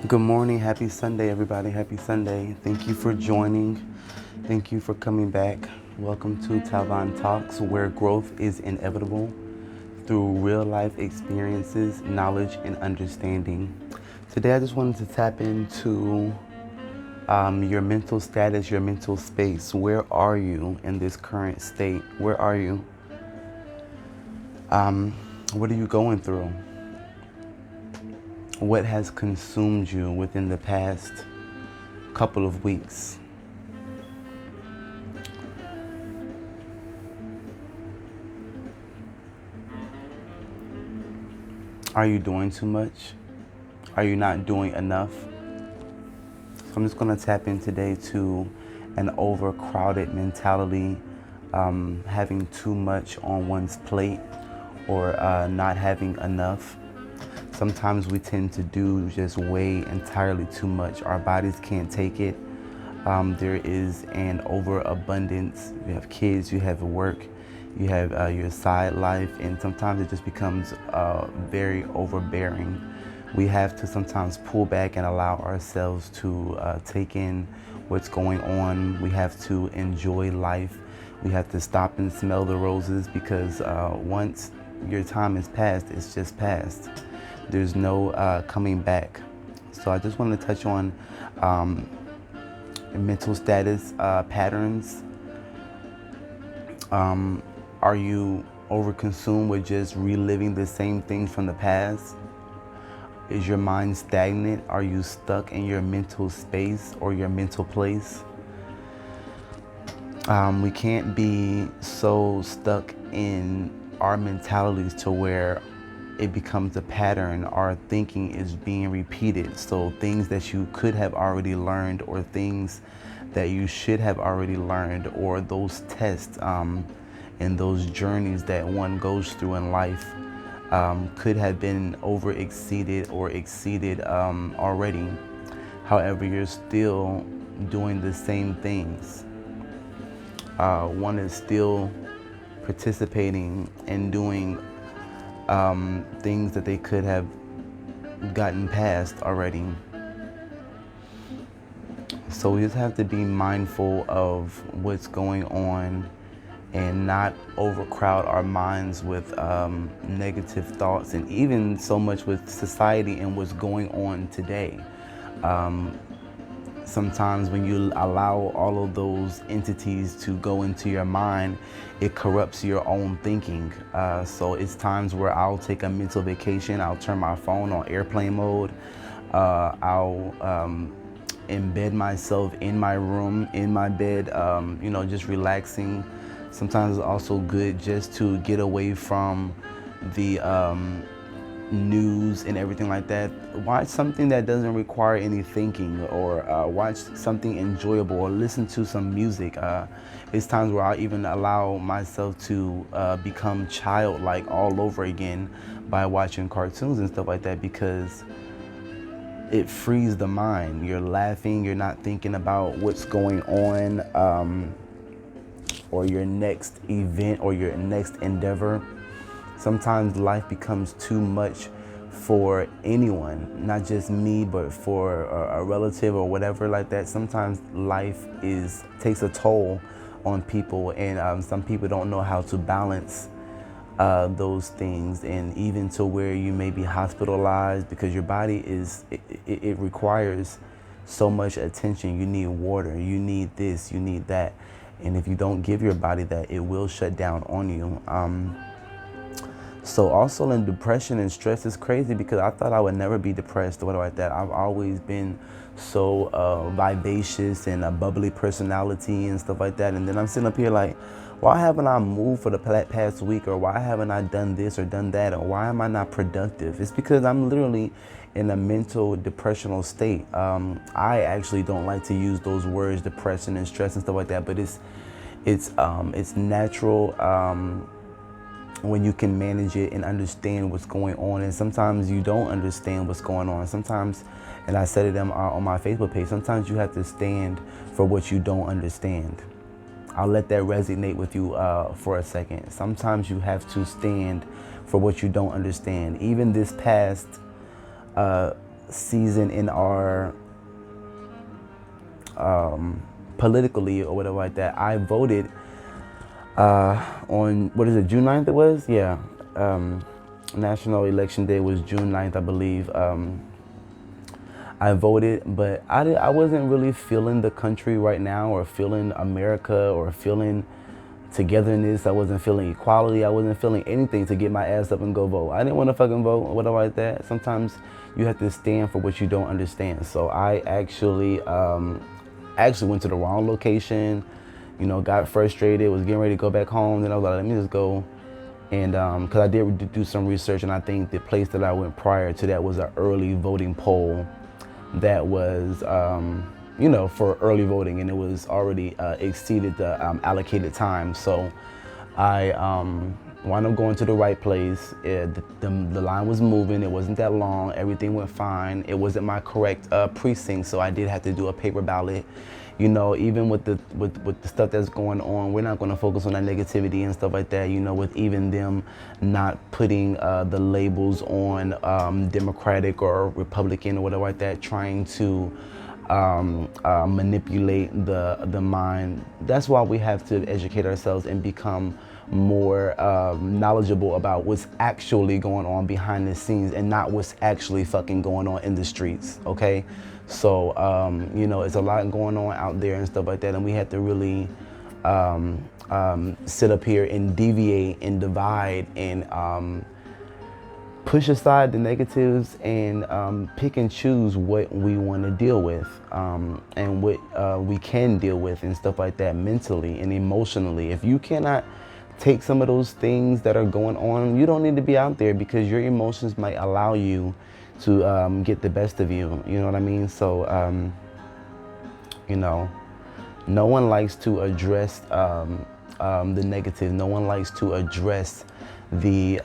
Good morning. Happy Sunday, everybody. Happy Sunday. Thank you for joining. Thank you for coming back. Welcome to Talvon Talks, where growth is inevitable through real life experiences, knowledge, and understanding. Today, I just wanted to tap into your mental status, your mental space. Where are you in this current state? Where are you? What are you going through? What has consumed you within the past couple of weeks? Are you doing too much? Are you not doing enough? So I'm just going to tap in today to an overcrowded mentality, having too much on one's plate or not having enough. Sometimes we tend to do just way entirely too much. Our bodies can't take it. There is an overabundance. You have kids, you have work, you have your side life, and sometimes it just becomes very overbearing. We have to sometimes pull back and allow ourselves to take in what's going on. We have to enjoy life. We have to stop and smell the roses because once your time is past, it's just past. There's no coming back. So I just want to touch on mental status patterns. Are you overconsumed with just reliving the same things from the past? Is your mind stagnant? Are you stuck in your mental space or your mental place? We can't be so stuck in our mentalities to where it becomes a pattern. Our thinking is being repeated. So things that you could have already learned, or things that you should have already learned, or those tests and those journeys that one goes through in life could have been over exceeded or exceeded already. However, you're still doing the same things. One is still participating and doing things that they could have gotten past already. So we just have to be mindful of what's going on and not overcrowd our minds with negative thoughts, and even so much with society and what's going on today. Sometimes when you allow all of those entities to go into your mind, it corrupts your own thinking. So it's times where I'll take a mental vacation. I'll turn my phone on airplane mode. I'll embed myself in my room, in my bed, just relaxing. Sometimes it's also good just to get away from the news and everything like that. Watch something that doesn't require any thinking, or watch something enjoyable, or listen to some music. It's times where I'll even allow myself to become childlike all over again by watching cartoons and stuff like that, because it frees the mind. You're laughing, you're not thinking about what's going on, or your next event or your next endeavor. Sometimes life becomes too much for anyone, not just me, but for a relative or whatever like that. Sometimes life takes a toll on people, and some people don't know how to balance those things, and even to where you may be hospitalized because your body it requires so much attention. You need water, you need this, you need that, and if you don't give your body that, it will shut down on you. So also in depression and stress is crazy, because I thought I would never be depressed or whatever like that. I've always been so vivacious and a bubbly personality and stuff like that. And then I'm sitting up here like, why haven't I moved for the past week? Or why haven't I done this or done that? Or why am I not productive? It's because I'm literally in a mental depressional state. I actually don't like to use those words, depression and stress and stuff like that, but it's natural when you can manage it and understand what's going on. And sometimes you don't understand what's going on. Sometimes, and I said it on my Facebook page, sometimes you have to stand for what you don't understand. I'll let that resonate with you for a second. Sometimes you have to stand for what you don't understand. Even this past season in our politically or whatever like that, I voted on, what is it, June 9th it was? Yeah. National Election Day was June 9th, I believe. I voted, but I wasn't really feeling the country right now, or feeling America, or feeling togetherness. I wasn't feeling equality. I wasn't feeling anything to get my ass up and go vote. I didn't want to fucking vote or whatever like that. Sometimes you have to stand for what you don't understand. So I actually went to the wrong location, you know, got frustrated, was getting ready to go back home. Then I was like, let me just go. And because I did do some research, and I think the place that I went prior to that was an early voting poll that was, you know, for early voting, and it was already exceeded the allocated time. So I wound up going to the right place. The line was moving. It wasn't that long. Everything went fine. It wasn't my correct precinct, so I did have to do a paper ballot. You know, even with the stuff that's going on, we're not going to focus on that negativity and stuff like that. You know, with even them not putting the labels on Democratic or Republican or whatever like that, trying to manipulate the mind. That's why we have to educate ourselves and become more knowledgeable about what's actually going on behind the scenes, and not what's actually fucking going on in the streets, okay? So, you know, it's a lot going on out there and stuff like that, and we have to really sit up here and deviate and divide and push aside the negatives and pick and choose what we want to deal with and what we can deal with and stuff like that, mentally and emotionally. If you cannot take some of those things that are going on, you don't need to be out there, because your emotions might allow you to get the best of you. You know what I mean? So, you know, no one likes to address the negative. No one likes to address the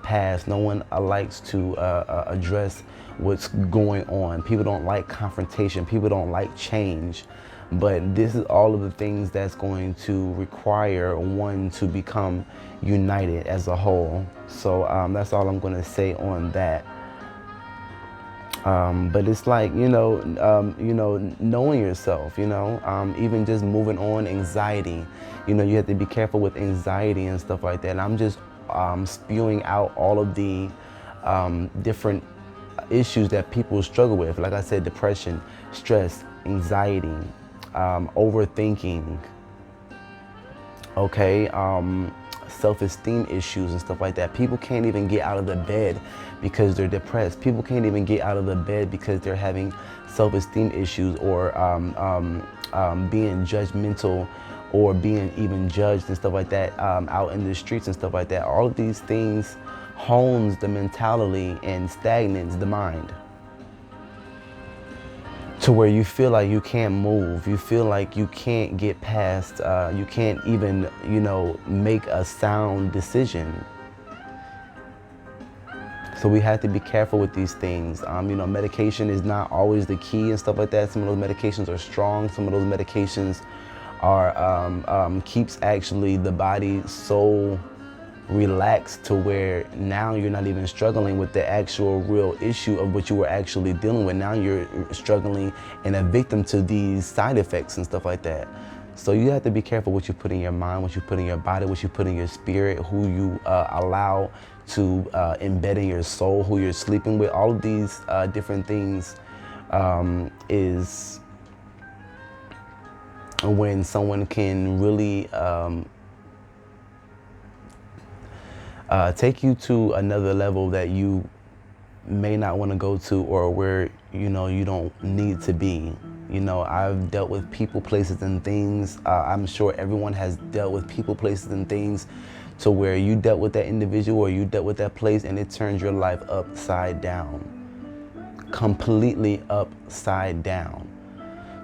past. No one likes to address what's going on. People don't like confrontation. People don't like change. But this is all of the things that's going to require one to become united as a whole. So that's all I'm going to say on that. But it's like, you know, knowing yourself, you know, even just moving on, anxiety. You know, you have to be careful with anxiety and stuff like that. And I'm just spewing out all of the different issues that people struggle with. Like I said, depression, stress, anxiety, overthinking, okay, self-esteem issues and stuff like that. People can't even get out of the bed because they're depressed. People can't even get out of the bed because they're having self-esteem issues, or being judgmental, or being even judged and stuff like that out in the streets and stuff like that. All of these things hones the mentality and stagnates the mind, to where you feel like you can't move, you feel like you can't get past, you can't even, you know, make a sound decision. So we have to be careful with these things. You know, medication is not always the key and stuff like that. Some of those medications are strong. Some of those medications are keeps actually the body so relaxed, to where now you're not even struggling with the actual real issue of what you were actually dealing with. Now you're struggling and a victim to these side effects and stuff like that. So you have to be careful what you put in your mind, what you put in your body, what you put in your spirit, who you allow to embed in your soul, who you're sleeping with. All of these different things is when someone can really take you to another level that you may not want to go to, or where, you know, you don't need to be. You know, I've dealt with people, places, and things. I'm sure everyone has dealt with people, places, and things, to where you dealt with that individual or you dealt with that place, and it turns your life upside down, completely upside down.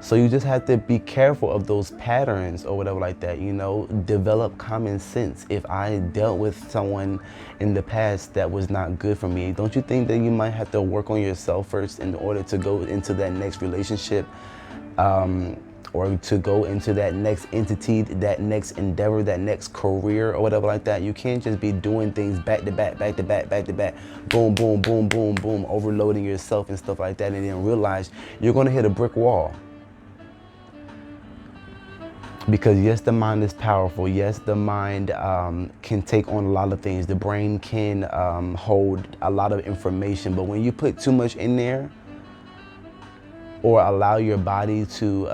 So you just have to be careful of those patterns or whatever like that, you know, develop common sense. If I dealt with someone in the past that was not good for me, don't you think that you might have to work on yourself first in order to go into that next relationship or to go into that next entity, that next endeavor, that next career or whatever like that. You can't just be doing things back to back, back to back, back to back, boom, boom, boom, boom, boom, overloading yourself and stuff like that, and then realize you're gonna hit a brick wall. Because yes, the mind is powerful. Yes, the mind can take on a lot of things. The brain can hold a lot of information, but when you put too much in there, or allow your body to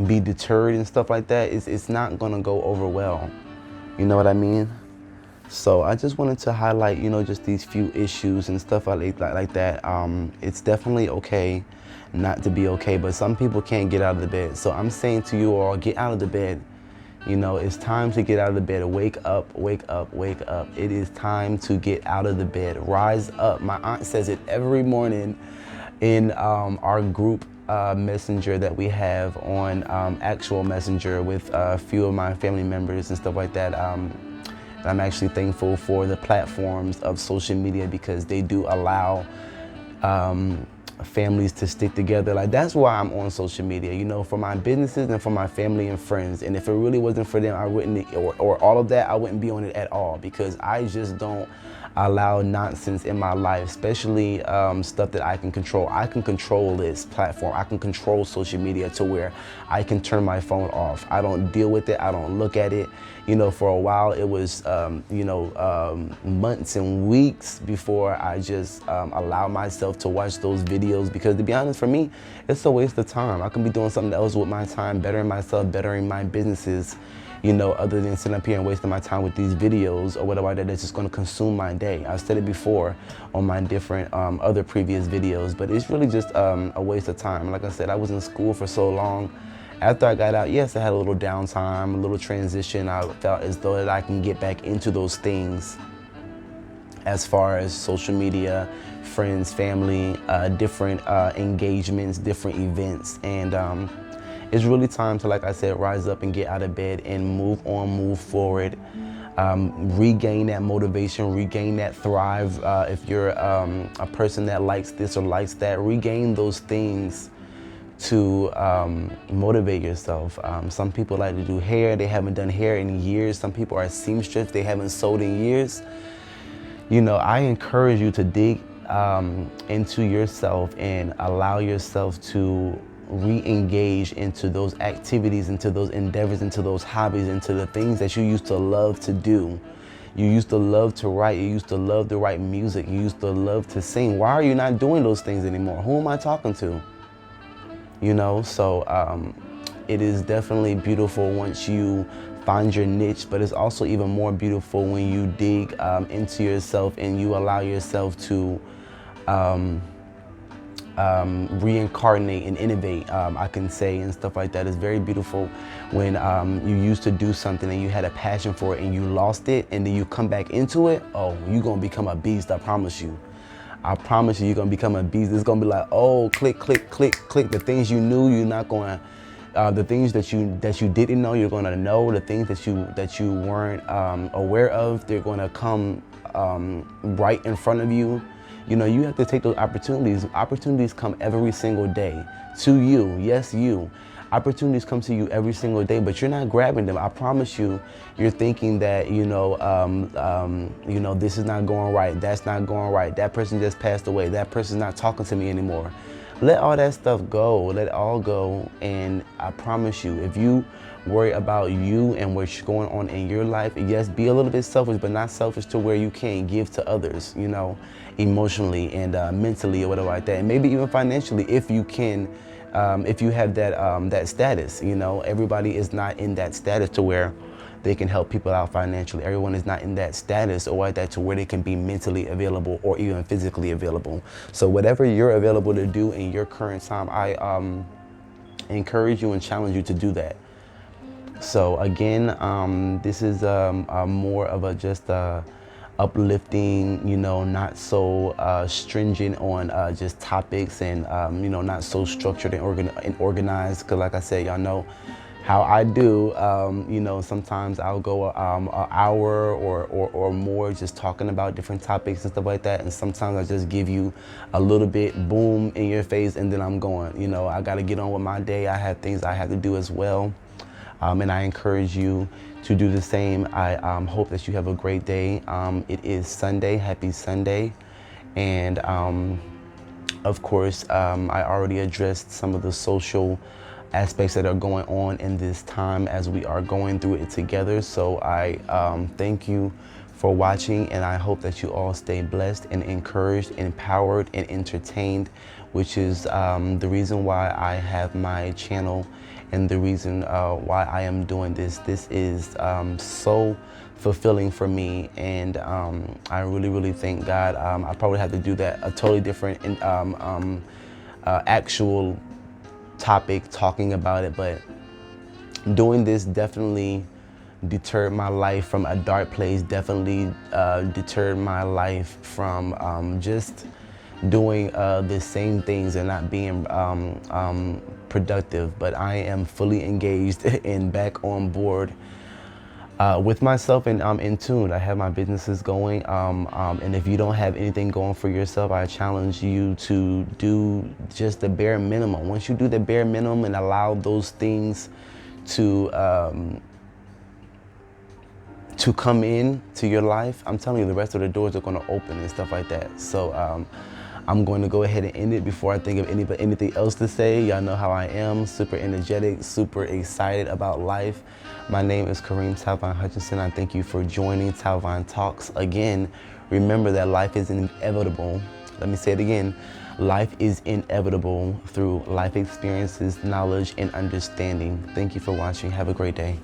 be deterred and stuff like that, it's not gonna go over well. You know what I mean? So I just wanted to highlight, just these few issues and stuff like that. It's definitely okay not to be okay, but some people can't get out of the bed. So I'm saying to you all, get out of the bed. It's time to get out of the bed. Wake up, wake up, wake up. It is time to get out of the bed. Rise up. My aunt says it every morning in our group messenger that we have on actual messenger with a few of my family members and stuff like that. I'm actually thankful for the platforms of social media because they do allow families to stick together. Like, that's why I'm on social media, for my businesses and for my family and friends. And if it really wasn't for them, I wouldn't, or all of that, I wouldn't be on it at all, because I just don't allow nonsense in my life, especially stuff that I can control. I can control this platform. I can control social media to where I can turn my phone off. I don't deal with it. I don't look at it. For a while it was, months and weeks before I just allow myself to watch those videos, because to be honest, for me, it's a waste of time. I can be doing something else with my time, bettering myself, bettering my businesses, other than sitting up here and wasting my time with these videos or whatever that's just going to consume my day. I've said it before on my different other previous videos, but it's really just a waste of time. Like I said, I was in school for so long. After I got out, yes, I had a little downtime, a little transition. I felt as though that I can get back into those things as far as social media, friends, family, different engagements, different events. And it's really time to, like I said, rise up and get out of bed and move on, move forward, regain that motivation, regain that thrive. If you're a person that likes this or likes that, regain those things to motivate yourself. Some people like to do hair. They haven't done hair in years. Some people are seamstress. They haven't sewed in years. I encourage you to dig into yourself and allow yourself to re-engage into those activities, into those endeavors, into those hobbies, into the things that you used to love to do. You used to love to write. You used to love to write music. You used to love to sing. Why are you not doing those things anymore? Who am I talking to? So it is definitely beautiful once you find your niche, but it's also even more beautiful when you dig into yourself and you allow yourself to reincarnate and innovate, I can say, and stuff like that. It's very beautiful when you used to do something and you had a passion for it and you lost it, and then you come back into it. Oh, you're gonna become a beast, I promise you. I promise you, you're gonna become a beast. It's gonna be like, oh, click, click, click, click. The things you knew, you're not gonna. The things that you didn't know, you're gonna know. The things that you weren't aware of, they're gonna come right in front of you. You have to take those opportunities. Opportunities come every single day to you. Yes, you. Opportunities come to you every single day, but you're not grabbing them. I promise you, you're thinking that, this is not going right. That's not going right. That person just passed away. That person's not talking to me anymore. Let all that stuff go. Let it all go. And I promise you, if you worry about you and what's going on in your life, yes, be a little bit selfish, but not selfish to where you can't give to others, emotionally and mentally or whatever like that. And maybe even financially, if you can, if you have that status. Everybody is not in that status to where they can help people out financially. Everyone is not in that status or like that to where they can be mentally available or even physically available. So whatever you're available to do in your current time, I encourage you and challenge you to do that. So again, this is more of a just uplifting, not so stringent on just topics and, not so structured and organized. Because like I said, y'all know, how I do, you know, sometimes I'll go an hour or more just talking about different topics and stuff like that. And sometimes I just give you a little bit, boom, in your face, and then I'm going. You know, I got to get on with my day. I have things I have to do as well. And I encourage you to do the same. I hope that you have a great day. It is Sunday. Happy Sunday. And of course, I already addressed some of the social aspects that are going on in this time as we are going through it together. So I thank you for watching, and I hope that you all stay blessed and encouraged, empowered, and entertained, which is the reason why I have my channel and the reason why I am doing this. This is so fulfilling for me, and I really thank God. I probably have to do that a totally different actual topic, talking about it, but doing this definitely deterred my life from a dark place, definitely deterred my life from just doing the same things and not being productive. But I am fully engaged and back on board with myself, and I'm in tune. I have my businesses going, and if you don't have anything going for yourself, I challenge you to do just the bare minimum. Once you do the bare minimum and allow those things to come in to your life, I'm telling you, the rest of the doors are going to open and stuff like that. So I'm going to go ahead and end it before I think of anything else to say. Y'all know how I am, super energetic, super excited about life. My name is Kareem Talvine Hutchinson. I thank you for joining Talvine Talks. Again, remember that life is inevitable. Let me say it again. Life is inevitable through life experiences, knowledge, and understanding. Thank you for watching. Have a great day.